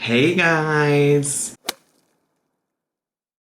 Hey guys!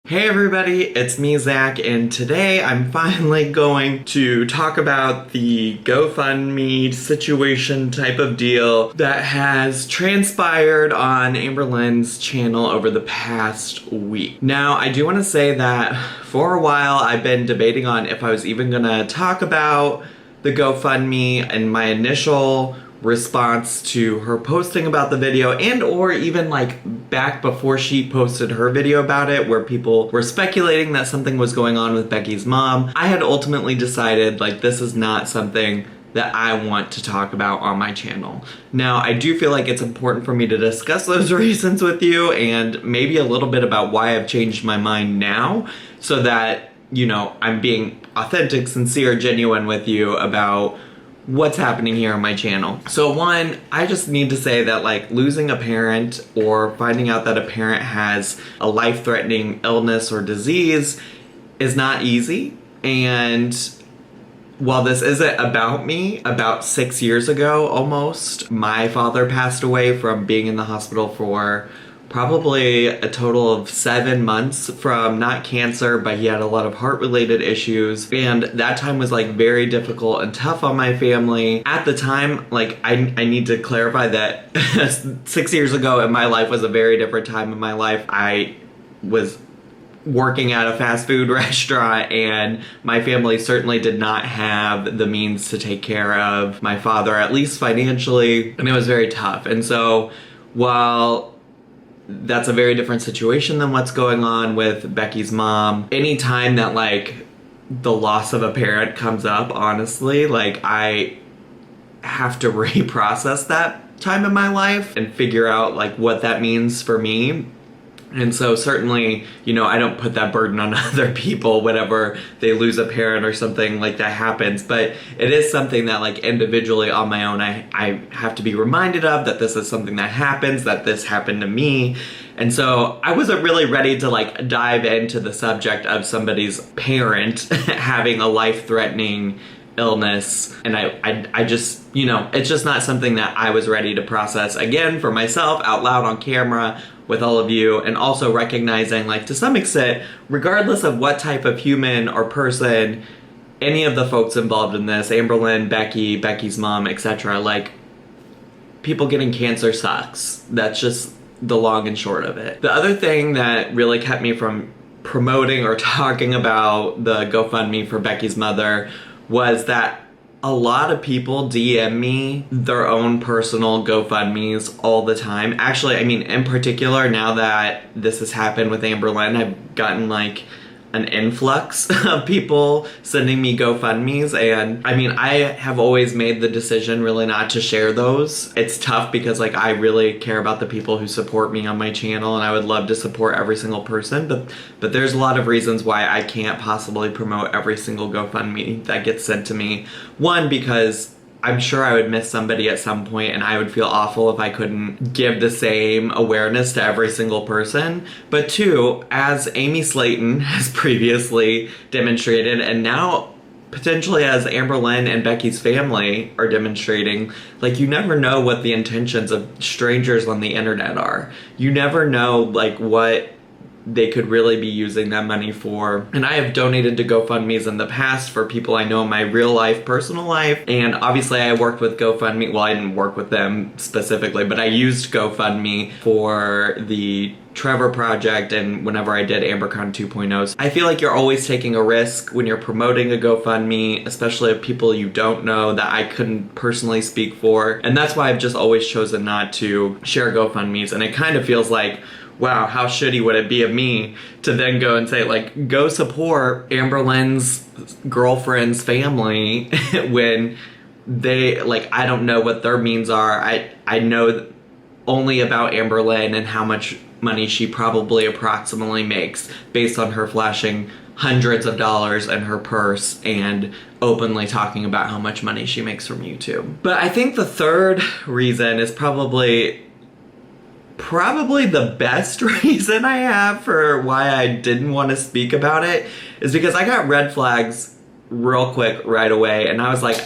Hey everybody, it's me, Zach, and today I'm finally going to talk about the Gofundme situation type of deal that has transpired on Amberlynn's channel over the past week. Now, I do want to say that for a while I've been debating on if I was even gonna talk about the GoFundMe, and my initial response to her posting about the video, and or even like back before she posted her video about it where people were speculating that something was going on with Becky's mom, I had ultimately decided like this is not something that I want to talk about on my channel. Now, I do feel like it's important for me to discuss those reasons with you and maybe a little bit about why I've changed my mind now so that, you know, I'm being authentic, sincere, genuine with you about what's happening here on my channel. So one, I just need to say that like losing a parent or finding out that a parent has a life-threatening illness or disease is not easy. And while this isn't about me, about 6 years ago almost, my father passed away from being in the hospital for probably a total of 7 months from not cancer, but he had a lot of heart-related issues. And that time was like very difficult and tough on my family. At the time, like I need to clarify that 6 years ago in my life was a very different time in my life. I was working at a fast food restaurant and my family certainly did not have the means to take care of my father, at least financially, and it was very tough. And so while that's a very different situation than what's going on with Becky's mom, anytime that like the loss of a parent comes up, honestly, like I have to reprocess that time in my life and figure out like what that means for me. And so certainly, you know, I don't put that burden on other people whenever they lose a parent or something like that happens, but it is something that like individually on my own, I have to be reminded of, that this is something that happens, that this happened to me. And so I wasn't really ready to like dive into the subject of somebody's parent having a life-threatening illness, and I just, you know, it's just not something that I was ready to process again for myself out loud on camera with all of you, and also recognizing like to some extent, regardless of what type of human or person any of the folks involved in this, Amberlynn, Becky, Becky's mom, etc., like people getting cancer sucks. That's just the long and short of it. The other thing that really kept me from promoting or talking about the GoFundMe for Becky's mother was that a lot of people DM me their own personal GoFundMes all the time. Actually, I mean, in particular, now that this has happened with Amberlynn, I've gotten like an influx of people sending me GoFundMes, and I mean, I have always made the decision really not to share those. It's tough because like I really care about the people who support me on my channel, and I would love to support every single person, but there's a lot of reasons why I can't possibly promote every single GoFundMe that gets sent to me. One, because I'm sure I would miss somebody at some point and I would feel awful if I couldn't give the same awareness to every single person. But two, as Amy Slayton has previously demonstrated, and now potentially as Amberlynn and Becky's family are demonstrating, like you never know what the intentions of strangers on the internet are. You never know like what they could really be using that money for. And I have donated to GoFundMes in the past for people I know in my real life, personal life. And obviously I worked with GoFundMe. Well, I didn't work with them specifically, but I used GoFundMe for the Trevor project and whenever I did AmberCon 2.0s. I feel like you're always taking a risk when you're promoting a GoFundMe, especially of people you don't know that I couldn't personally speak for. And that's why I've just always chosen not to share GoFundMes. And it kind of feels like, wow, how shitty would it be of me to then go and say, like, go support Amberlynn's girlfriend's family when they, like, I don't know what their means are. I know only about Amberlynn and how much money she probably approximately makes based on her flashing hundreds of dollars in her purse and openly talking about how much money she makes from YouTube. But I think the third reason is probably the best reason I have for why I didn't want to speak about it is because I got red flags real quick right away, and I was like,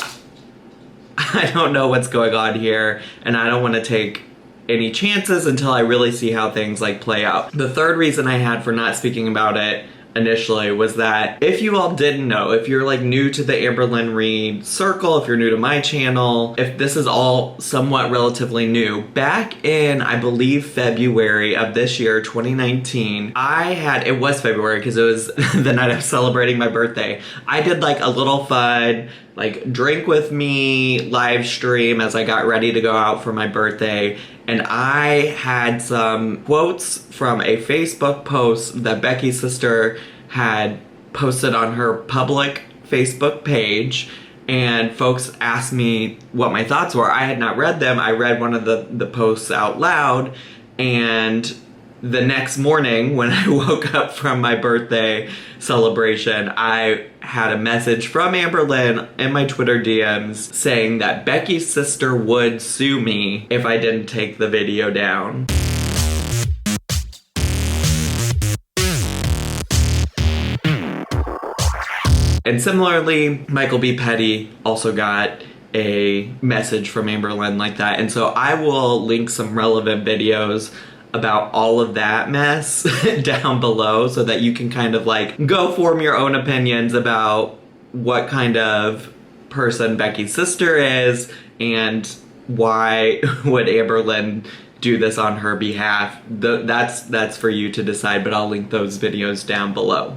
I don't know what's going on here, and I don't want to take any chances until I really see how things like play out. The third reason I had for not speaking about it initially was that if you all didn't know, if you're like new to the Amberlynn Reid circle, if you're new to my channel, if this is all somewhat relatively new, back in, I believe, February of this year, 2019, it was February because it was the night I was celebrating my birthday. I did like a little fun, like drink with me live stream as I got ready to go out for my birthday. And I had some quotes from a Facebook post that Becky's sister had posted on her public Facebook page. And folks asked me what my thoughts were. I had not read them. I read one of the posts out loud. And the next morning when I woke up from my birthday celebration, I had a message from Amberlynn in my Twitter DMs saying that Becky's sister would sue me if I didn't take the video down. And similarly, Michael B. Petty also got a message from Amberlynn like that. And so I will link some relevant videos about all of that mess down below so that you can kind of like go form your own opinions about what kind of person Becky's sister is and why would Amberlynn do this on her behalf. That's for you to decide, but I'll link those videos down below.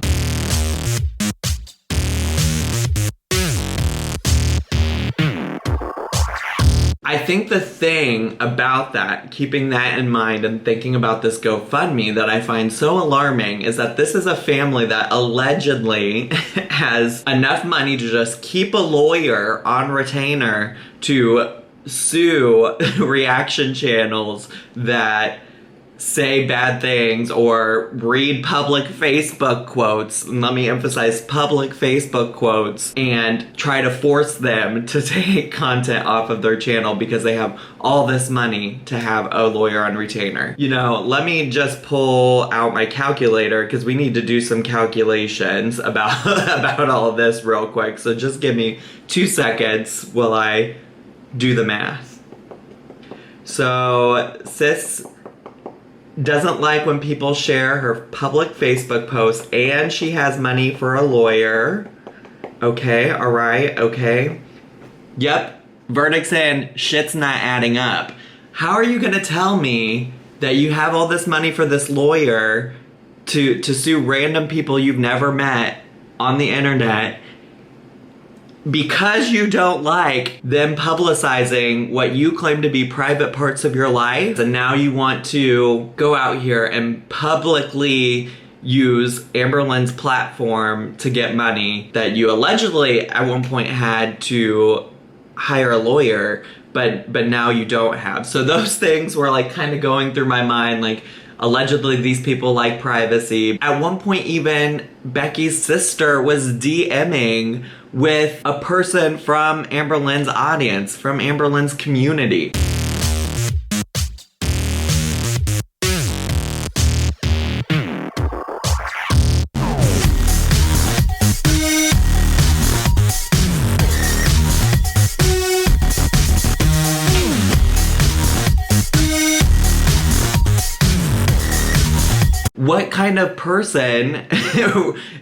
I think the thing about that, keeping that in mind and thinking about this GoFundMe that I find so alarming is that this is a family that allegedly has enough money to just keep a lawyer on retainer to sue reaction channels that say bad things or read public Facebook quotes, and let me emphasize public Facebook quotes, and try to force them to take content off of their channel because they have all this money to have a lawyer on retainer. You know, let me just pull out my calculator because we need to do some calculations about, about all of this real quick. So just give me 2 seconds while I do the math. So sis doesn't like when people share her public Facebook posts, and she has money for a lawyer. Okay, alright, okay. Yep, verdict's in, shit's not adding up. How are you gonna tell me that you have all this money for this lawyer to sue random people you've never met on the internet because you don't like them publicizing what you claim to be private parts of your life, and now you want to go out here and publicly use Amberlynn's platform to get money that you allegedly at one point had to hire a lawyer, but now you don't have. So those things were like kind of going through my mind, like allegedly these people like privacy. At one point even Becky's sister was DMing with a person from Amberlynn's audience, from Amberlynn's community. What kind of person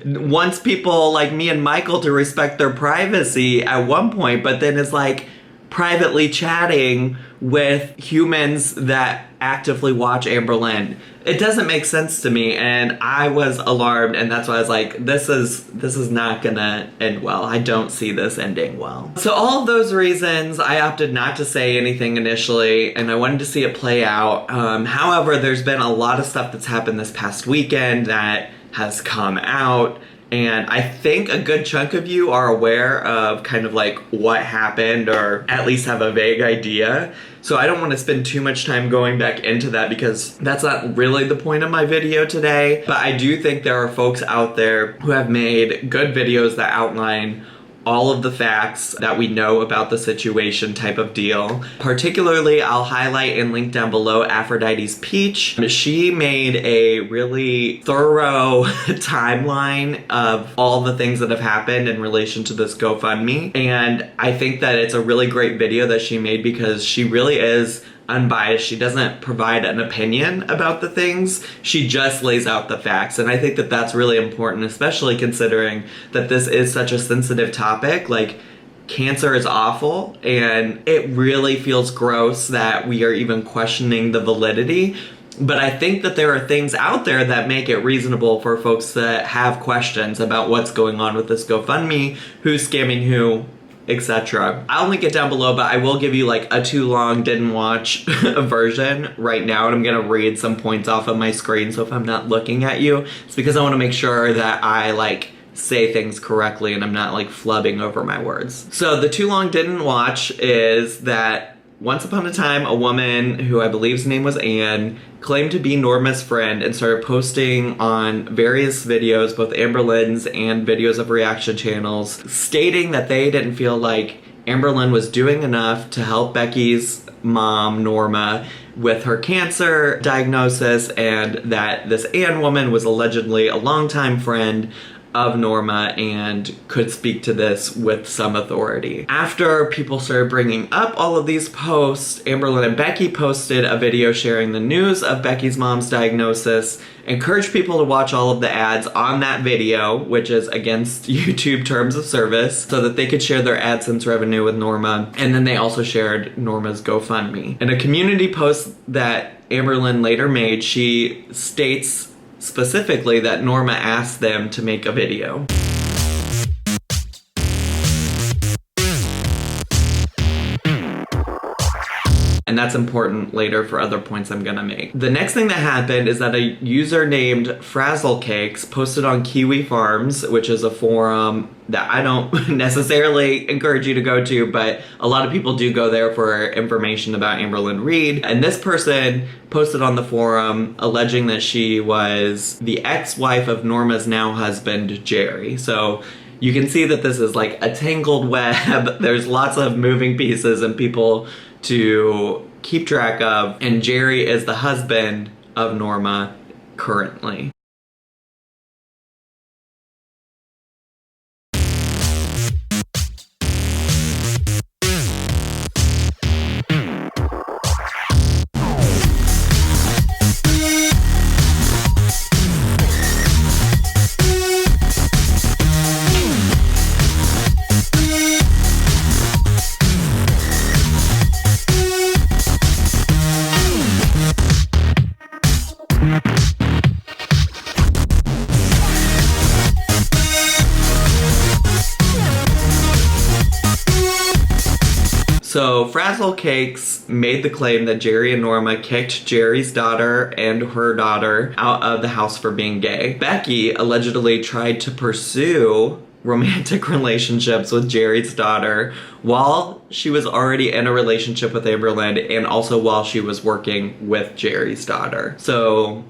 wants people like me and Michael to respect their privacy at one point, but then is like privately chatting with humans that actively watch Amberlynn? It doesn't make sense to me, and I was alarmed, and that's why I was like, this is not gonna end well. I don't see this ending well. So all of those reasons, I opted not to say anything initially, and I wanted to see it play out. However, there's been a lot of stuff that's happened this past weekend that has come out, and I think a good chunk of you are aware of kind of like what happened, or at least have a vague idea. So I don't want to spend too much time going back into that because that's not really the point of my video today. But I do think there are folks out there who have made good videos that outline all of the facts that we know about the situation type of deal. Particularly, I'll highlight and link down below Aphrodite's Peach. She made a really thorough timeline of all the things that have happened in relation to this GoFundMe. And I think that it's a really great video that she made because she really is unbiased. She doesn't provide an opinion about the things. She just lays out the facts. And I think that that's really important, especially considering that this is such a sensitive topic. Like, cancer is awful, and it really feels gross that we are even questioning the validity. But I think that there are things out there that make it reasonable for folks to have questions about what's going on with this GoFundMe, who's scamming who, etc. I'll link it down below, but I will give you like a too long didn't watch version right now, and I'm gonna read some points off of my screen, so if I'm not looking at you, it's because I want to make sure that I like say things correctly and I'm not like flubbing over my words. So the too long didn't watch is that once upon a time, a woman who I believe's name was Anne claimed to be Norma's friend and started posting on various videos, both Amberlynn's and videos of reaction channels, stating that they didn't feel like Amberlynn was doing enough to help Becky's mom, Norma, with her cancer diagnosis, and that this Anne woman was allegedly a longtime friend of Norma and could speak to this with some authority. After people started bringing up all of these posts, Amberlynn and Becky posted a video sharing the news of Becky's mom's diagnosis, encouraged people to watch all of the ads on that video, which is against YouTube terms of service, so that they could share their AdSense revenue with Norma, and then they also shared Norma's GoFundMe. In a community post that Amberlynn later made, she states specifically that Norma asked them to make a video. And that's important later for other points I'm gonna make. The next thing that happened is that a user named Frazzle Cakes posted on Kiwi Farms, which is a forum that I don't necessarily encourage you to go to, but a lot of people do go there for information about Amberlynn Reid. And this person posted on the forum alleging that she was the ex-wife of Norma's now husband, Jerry. So you can see that this is like a tangled web. There's lots of moving pieces and people to keep track of, and Jerry is the husband of Norma currently. So Frazzle Cakes made the claim that Jerry and Norma kicked Jerry's daughter and her daughter out of the house for being gay. Becky allegedly tried to pursue romantic relationships with Jerry's daughter while she was already in a relationship with Amberlynn, and also while she was working with Jerry's daughter. So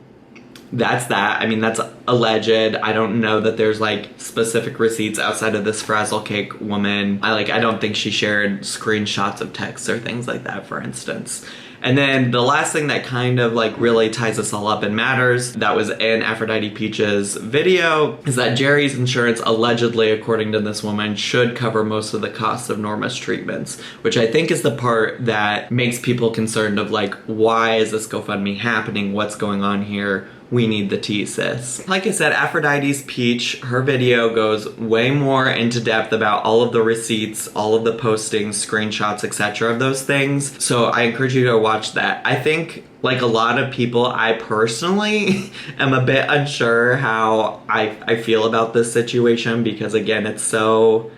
that's that. I mean, that's alleged. I don't know that there's like specific receipts outside of this Frazzle Cake woman. I don't think she shared screenshots of texts or things like that, for instance. And then the last thing that kind of like really ties us all up and matters that was in Aphrodite Peach's video is that Jerry's insurance allegedly, according to this woman, should cover most of the costs of Norma's treatments, which I think is the part that makes people concerned of like, why is this GoFundMe happening? What's going on here? We need the tea, sis. Like I said, Aphrodite's Peach, her video goes way more into depth about all of the receipts, all of the postings, screenshots, etc. of those things. So I encourage you to watch that. I think, like a lot of people, I personally am a bit unsure how I feel about this situation because, again, it's so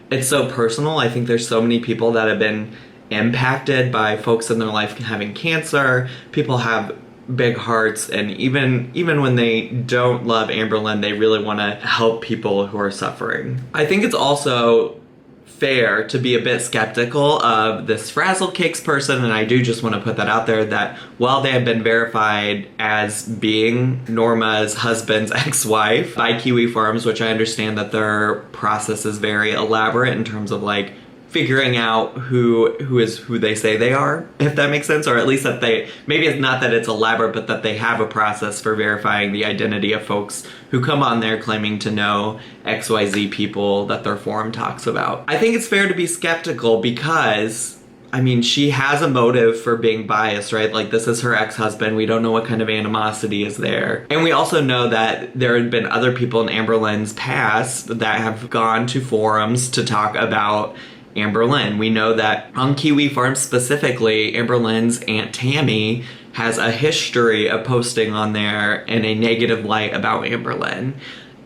personal. I think there's so many people that have been impacted by folks in their life having cancer. People have big hearts, and even when they don't love Amberlynn, they really want to help people who are suffering. I think it's also fair to be a bit skeptical of this Frazzle Cakes person, and I do just want to put that out there that while they have been verified as being Norma's husband's ex-wife by Kiwi Farms, which I understand that their process is very elaborate in terms of like figuring out who is who they say they are, if that makes sense, or at least that they, maybe it's not that it's elaborate, but that they have a process for verifying the identity of folks who come on there claiming to know XYZ people that their forum talks about. I think it's fair to be skeptical because I mean, she has a motive for being biased, right? Like, this is her ex-husband. We don't know what kind of animosity is there. And we also know that there had been other people in Amber Lynn's past that have gone to forums to talk about Amber Lynn. We know that on Kiwi Farms specifically, Amber Lynn's Aunt Tammy has a history of posting on there in a negative light about Amber Lynn.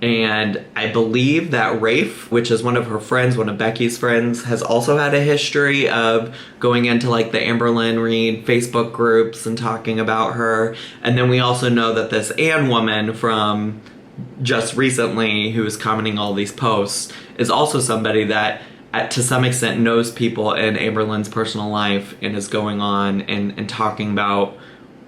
And I believe that Rafe, which is one of her friends, one of Becky's friends, has also had a history of going into like the Amber Lynn Reid Facebook groups and talking about her. And then we also know that this Ann woman from just recently, who is commenting all these posts, is also somebody that to some extent knows people in Amber Lynn's personal life and is going on and talking about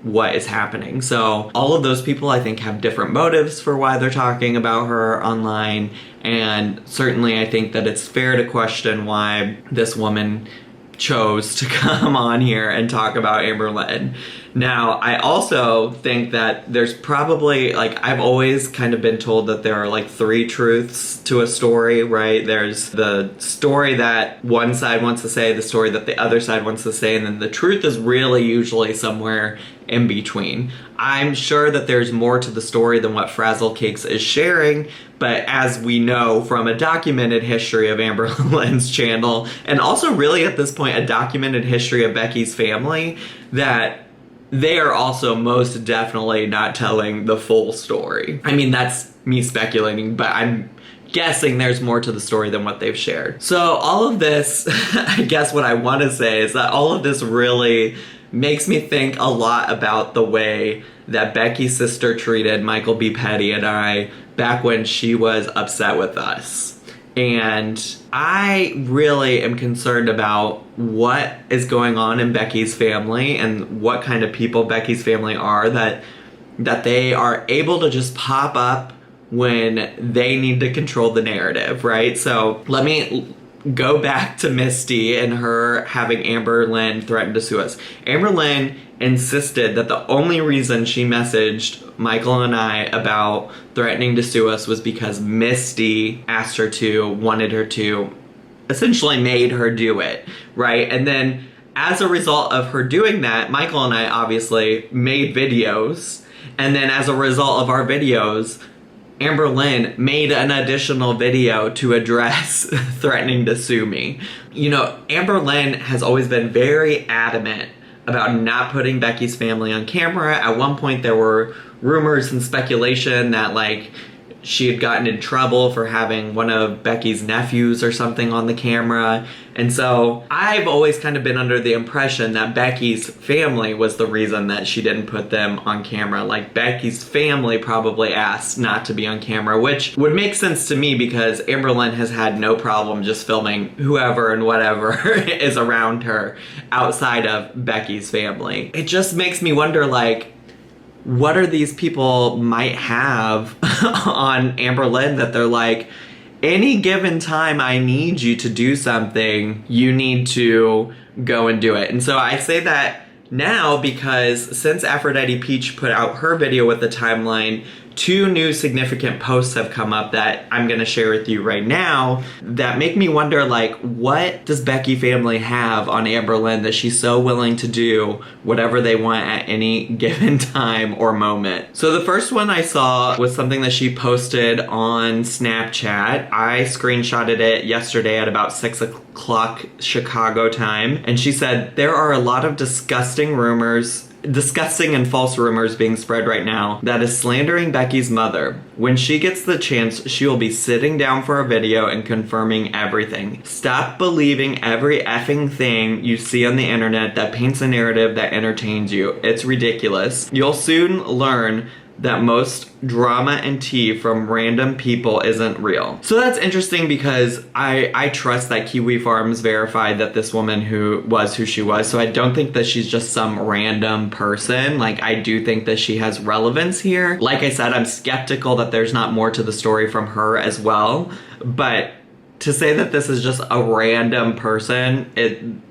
what is happening. So all of those people, I think, have different motives for why they're talking about her online, and certainly I think that it's fair to question why this woman chose to come on here and talk about Amber Lynn. Now, I also think that there's probably, like, I've always kind of been told that there are like 3 truths to a story, right? There's the story that one side wants to say, the story that the other side wants to say, and then the truth is really usually somewhere in between. I'm sure that there's more to the story than what Frazzle Cakes is sharing, but as we know from a documented history of Amber Lynn's channel, and also really at this point a documented history of Becky's family, that they are also most definitely not telling the full story. I mean, that's me speculating, but I'm guessing there's more to the story than what they've shared. So all of this, I guess what I want to say is that all of this really makes me think a lot about the way that Becky's sister treated Michael B. Petty and I back when she was upset with us. And I really am concerned about what is going on in Becky's family and what kind of people Becky's family are, that they are able to just pop up when they need to control the narrative, right? So let me go back to Misty and her having Amber Lynn threaten to sue us. Amber Lynn insisted that the only reason she messaged Michael and I about threatening to sue us was because Misty asked her to, wanted her to, essentially made her do it, right? And then as a result of her doing that, Michael and I obviously made videos, and then as a result of our videos, Amber Lynn made an additional video to address threatening to sue me. You know, Amber Lynn has always been very adamant about not putting Becky's family on camera. At one point there were rumors and speculation that like she had gotten in trouble for having one of Becky's nephews or something on the camera. And so I've always kind of been under the impression that Becky's family was the reason that she didn't put them on camera. Like Becky's family probably asked not to be on camera, which would make sense to me because Amber Lynn has had no problem just filming whoever and whatever is around her outside of Becky's family. It just makes me wonder, like, what are these people might have on Amber Lynn that they're like, any given time I need you to do something, you need to go and do it. And so I say that now because since Aphrodite Peach put out her video with the timeline, 2 new significant posts have come up that I'm gonna share with you right now that make me wonder, like, what does Becky family have on Amber Lynn that she's so willing to do whatever they want at any given time or moment? So the first one I saw was something that she posted on Snapchat. I screenshotted it yesterday at about 6 o'clock Chicago time, and she said, "There are a lot of disgusting and false rumors being spread right now that is slandering Becky's mother. When she gets the chance, she will be sitting down for a video and confirming everything. Stop believing every effing thing you see on the internet that paints a narrative that entertains you. It's ridiculous. You'll soon learn that most drama and tea from random people isn't real." So that's interesting because I trust that Kiwi Farms verified that this woman who she was. So I don't think that she's just some random person. Like, I do think that she has relevance here. Like I said, I'm skeptical that there's not more to the story from her as well. But to say that this is just a random person,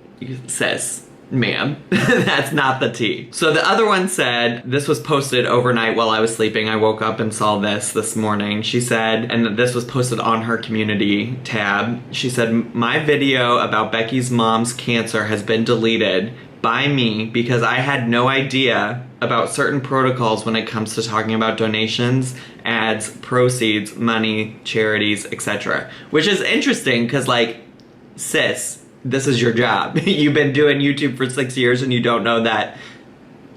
sis, ma'am, that's not the tea. So the other one said, this was posted overnight while I was sleeping. I woke up and saw this morning. She said, and this was posted on her community tab. She said, my video about Becky's mom's cancer has been deleted by me because I had no idea about certain protocols when it comes to talking about donations, ads, proceeds, money, charities, etc. Which is interesting because, like, sis, this is your job. You've been doing YouTube for 6 years and you don't know that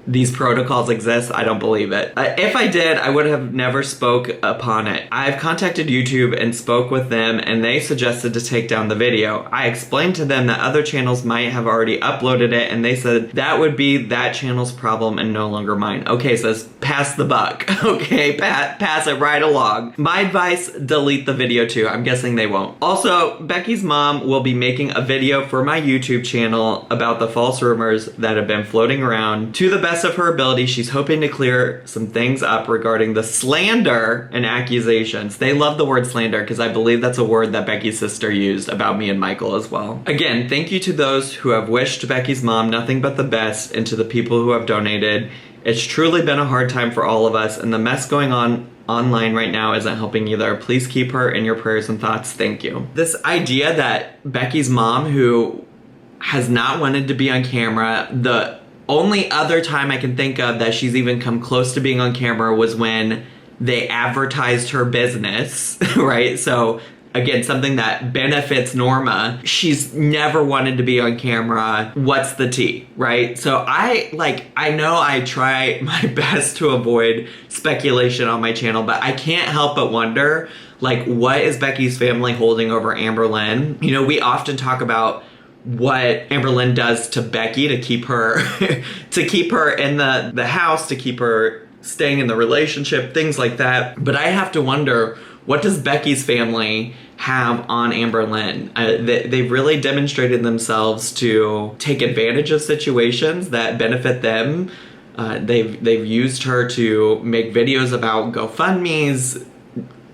these protocols exist? I don't believe it. If I did, I would have never spoke upon it. I've contacted YouTube and spoke with them and they suggested to take down the video. I explained to them that other channels might have already uploaded it and they said that would be that channel's problem and no longer mine. Okay, says pass the buck. Okay, pass it right along. My advice, delete the video too. I'm guessing they won't. Also, Becky's mom will be making a video for my YouTube channel about the false rumors that have been floating around. To the best of her ability, she's hoping to clear some things up regarding the slander and accusations. They love the word slander because I believe that's a word that Becky's sister used about me and Michael as well. Again, thank you to those who have wished Becky's mom nothing but the best and to the people who have donated. It's truly been a hard time for all of us and the mess going on online right now isn't helping either. Please keep her in your prayers and thoughts. Thank you. This idea that Becky's mom, who has not wanted to be on camera, the only other time I can think of that she's even come close to being on camera was when they advertised her business, right? So again, something that benefits Norma. She's never wanted to be on camera. What's the tea, right? So I know I try my best to avoid speculation on my channel, but I can't help but wonder, like, what is Becky's family holding over Amberlynn? You know, we often talk about what Amberlynn does to Becky to keep her in the house, to keep her staying in the relationship, things like that. But I have to wonder, what does Becky's family have on Amberlynn? They've really demonstrated themselves to take advantage of situations that benefit them. They've used her to make videos about GoFundMes.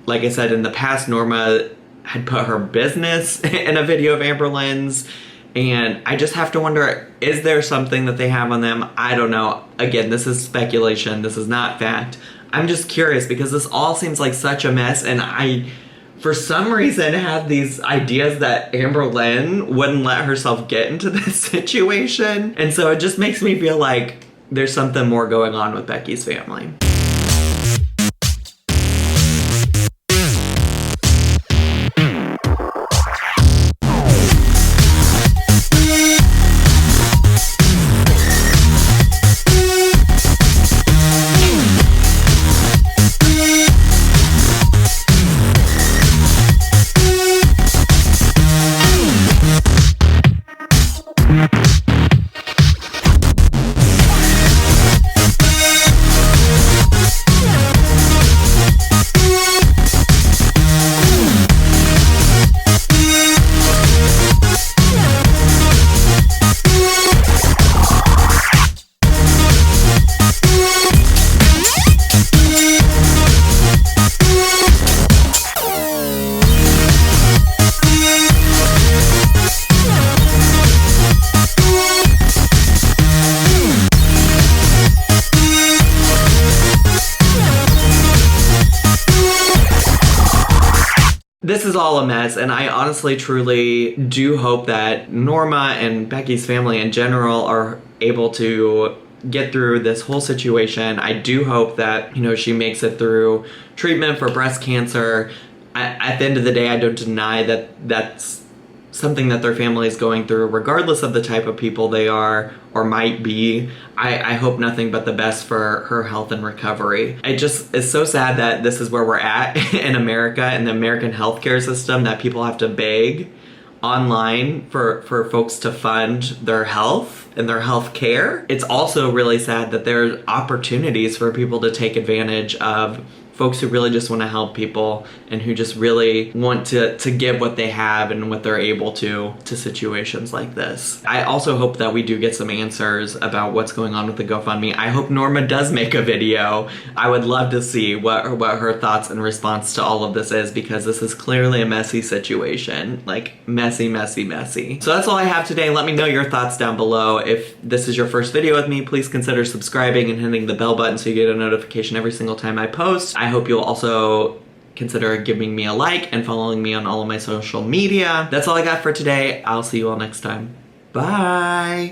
Like I said, in the past, Norma had put her business in a video of Amberlynn's. And I just have to wonder, is there something that they have on them? I don't know. Again, this is speculation. This is not fact. I'm just curious because this all seems like such a mess. And I, for some reason, have these ideas that Amberlynn wouldn't let herself get into this situation. And so it just makes me feel like there's something more going on with Becky's family. This is all a mess, and I honestly, truly do hope that Norma and Becky's family in general are able to get through this whole situation. I do hope that, you know, she makes it through treatment for breast cancer. At the end of the day, I don't deny that that's something that their family is going through, regardless of the type of people they are or might be. I hope nothing but the best for her health and recovery. It's so sad that this is where we're at in America, in the American healthcare system, that people have to beg online for folks to fund their health and their health care. It's also really sad that there are opportunities for people to take advantage of folks who really just want to help people and who just really want to give what they have and what they're able to situations like this. I also hope that we do get some answers about what's going on with the GoFundMe. I hope Norma does make a video. I would love to see what her thoughts and response to all of this is, because this is clearly a messy situation. Like, messy, messy, messy. So that's all I have today. Let me know your thoughts down below. If this is your first video with me, please consider subscribing and hitting the bell button so you get a notification every single time I post. I hope you'll also consider giving me a like and following me on all of my social media. That's all I got for today. I'll see you all next time. Bye!